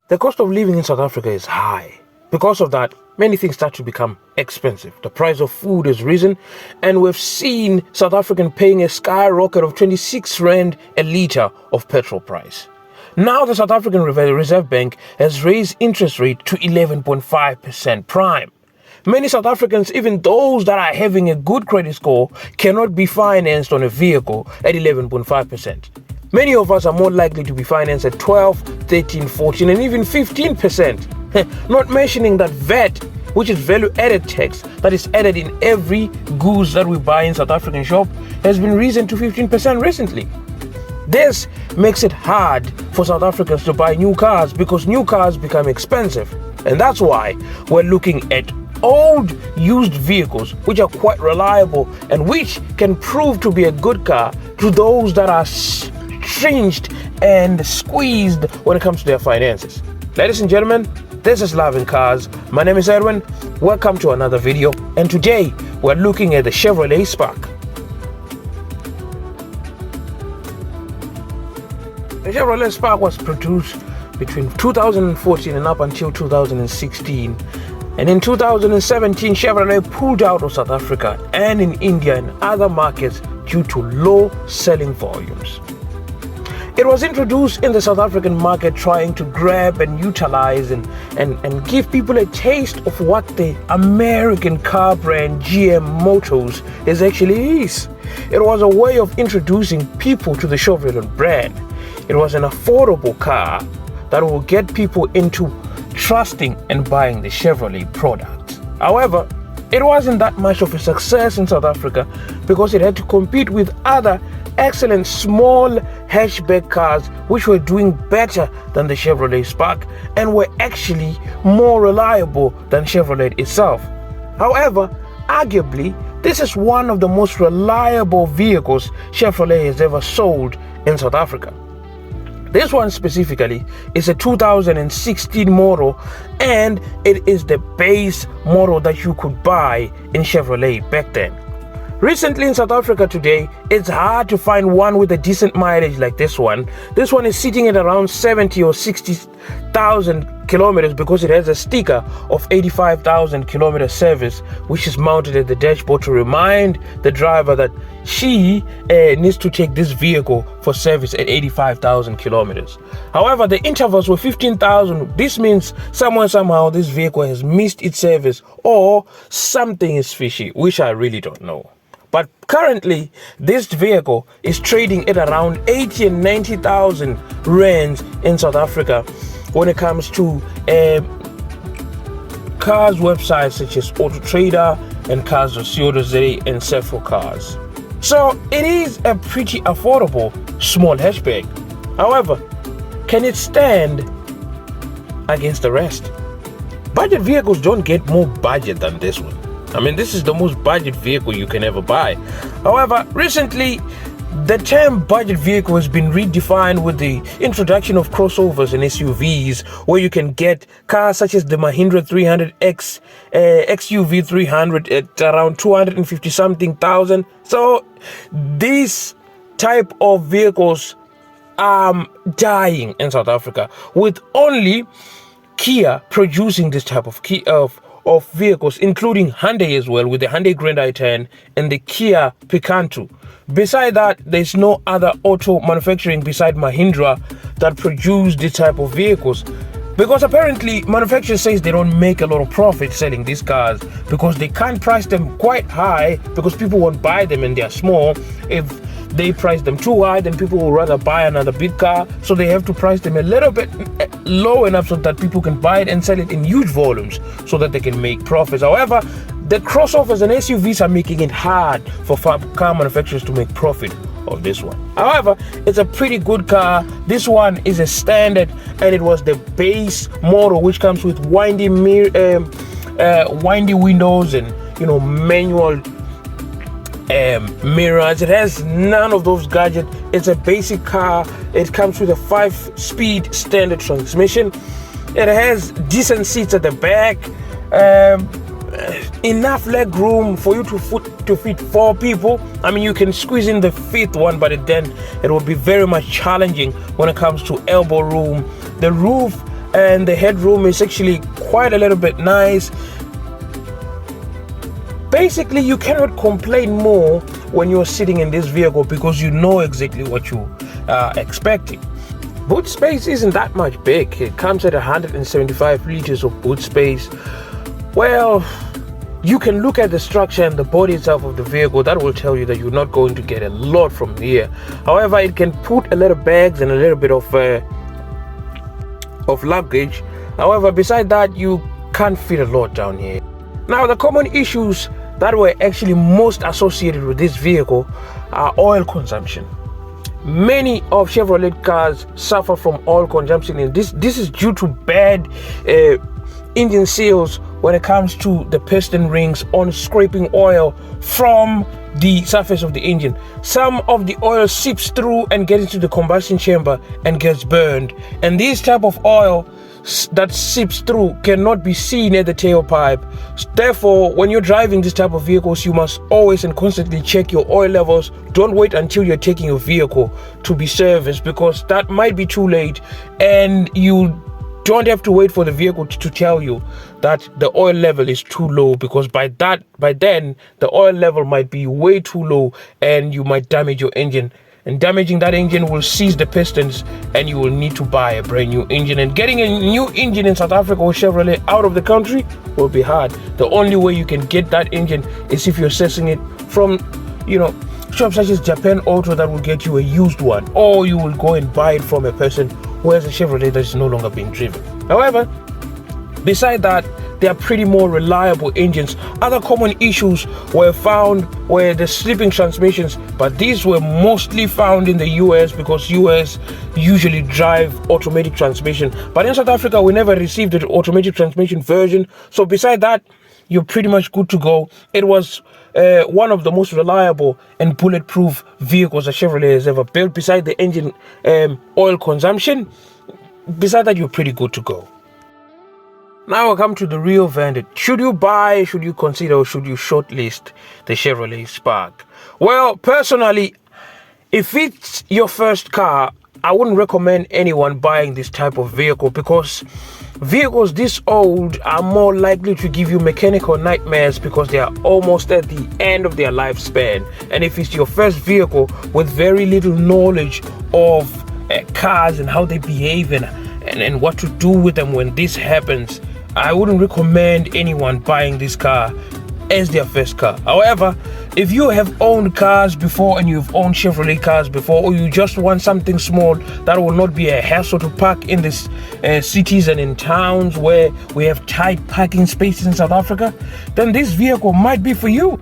The cost of living in South Africa is high. Because of that, many things start to become expensive. The price of food has risen, and we've seen South African paying a skyrocket of 26 Rand a litre of petrol price. Now the South African Reserve Bank has raised interest rate to 11.5% prime. Many South Africans, even those that are having a good credit score, cannot be financed on a vehicle at 11.5%. Many of us are more likely to be financed at 12, 13, 14, and even 15%. Not mentioning that VAT, which is value-added tax that is added in every goods that we buy in South African shop, has been risen to 15% recently. This makes it hard for South Africans to buy new cars because new cars become expensive. And that's why we're looking at old used vehicles which are quite reliable and which can prove to be a good car to those that are stringed and squeezed when it comes to their finances. Ladies and gentlemen, this is Love in Cars. My name is Edwin. Welcome to another video, and today we're looking at the Chevrolet Spark. The Chevrolet Spark was produced between 2014 and up until 2016. And in 2017, Chevrolet pulled out of South Africa and in India and other markets due to low selling volumes. It was introduced in the South African market trying to grab and utilize and give people a taste of what the American car brand GM Motors actually is. It was a way of introducing people to the Chevrolet brand. It was an affordable car that will get people into trusting and buying the Chevrolet product. However, it wasn't that much of a success in South Africa because it had to compete with other excellent small hatchback cars which were doing better than the Chevrolet Spark and were actually more reliable than Chevrolet itself. However, arguably, this is one of the most reliable vehicles Chevrolet has ever sold in South Africa. This one specifically is a 2016 model, and it is the base model that you could buy in Chevrolet back then. Recently in South Africa today, it's hard to find one with a decent mileage like this one. This one is sitting at around 70 or 60,000 kilometers because it has a sticker of 85,000 kilometer service, which is mounted at the dashboard to remind the driver that she needs to take this vehicle for service at 85,000 kilometers. However, the intervals were 15,000. This means somehow this vehicle has missed its service or something is fishy, which I really don't know. But currently, this vehicle is trading at around 80 and 90,000 rands in South Africa when it comes to cars websites such as Auto Trader and Cars.co.za and Several Cars. So it is a pretty affordable small hatchback. However, can it stand against the rest? Budget vehicles don't get more budget than this one. I mean, this is the most budget vehicle you can ever buy. However, recently, the term budget vehicle has been redefined with the introduction of crossovers and SUVs, where you can get cars such as the Mahindra 300X, XUV 300 at around 250 something thousand. So these type of vehicles are dying in South Africa, with only Kia producing this type of vehicles, including Hyundai as well, with the Hyundai Grand i10 and the Kia Picanto. Beside that, there's no other auto manufacturing beside Mahindra that produce this type of vehicles, because apparently manufacturers says they don't make a lot of profit selling these cars because they can't price them quite high because people won't buy them and they are small. If they price them too high, then people will rather buy another big car, so they have to price them a little bit low enough so that people can buy it and sell it in huge volumes so that they can make profits. However, the crossovers and SUVs are making it hard for car manufacturers to make profit of this one. However, it's a pretty good car. This one is a standard, and it was the base model, which comes with windy windows and manual mirrors. It has none of those gadgets. It's a basic car. It comes with a 5-speed standard transmission. It has decent seats at the back, enough leg room for you to fit 4 people. I mean, you can squeeze in the 5th one, but then it will be very much challenging when it comes to elbow room. The roof and the headroom is actually quite a little bit nice. Basically, you cannot complain more when you're sitting in this vehicle because you know exactly what you are expecting. Boot space isn't that much big. It comes at 175 liters of boot space. Well, you can look at the structure and the body itself of the vehicle. That will tell you that you're not going to get a lot from here. However, it can put a little bags and a little bit of luggage. However, beside that, you can't fit a lot down here. Now, the common issues that were actually most associated with this vehicle are oil consumption. Many of Chevrolet cars suffer from oil consumption, and this is due to bad engine seals when it comes to the piston rings on scraping oil from the surface of the engine. Some of the oil seeps through and gets into the combustion chamber and gets burned, and this type of oil that seeps through cannot be seen at the tailpipe. Therefore, when you're driving this type of vehicles, you must always and constantly check your oil levels. Don't wait until you're taking your vehicle to be serviced, because that might be too late, and you don't have to wait for the vehicle to tell you that the oil level is too low, because by then the oil level might be way too low and you might damage your engine. And damaging that engine will seize the pistons, and you will need to buy a brand new engine. And getting a new engine in South Africa or Chevrolet out of the country will be hard. The only way you can get that engine is if you're assessing it from, shops such as Japan Auto that will get you a used one, or you will go and buy it from a person who has a Chevrolet that is no longer being driven. However, beside that, they are pretty more reliable engines. Other common issues were the slipping transmissions, but these were mostly found in the US because US usually drive automatic transmission. But in South Africa, we never received the automatic transmission version. So beside that, you're pretty much good to go. It was one of the most reliable and bulletproof vehicles that Chevrolet has ever built. Beside the engine oil consumption, beside that, you're pretty good to go. Now I come to the real verdict. Should you buy, should you consider, or should you shortlist the Chevrolet Spark? Well, personally, if it's your first car, I wouldn't recommend anyone buying this type of vehicle, because vehicles this old are more likely to give you mechanical nightmares because they are almost at the end of their lifespan. And if it's your first vehicle with very little knowledge of cars and how they behave and what to do with them when this happens, I wouldn't recommend anyone buying this car as their first car. However, if you have owned cars before and you've owned Chevrolet cars before, or you just want something small that will not be a hassle to park in these cities and in towns where we have tight parking spaces in South Africa, then this vehicle might be for you.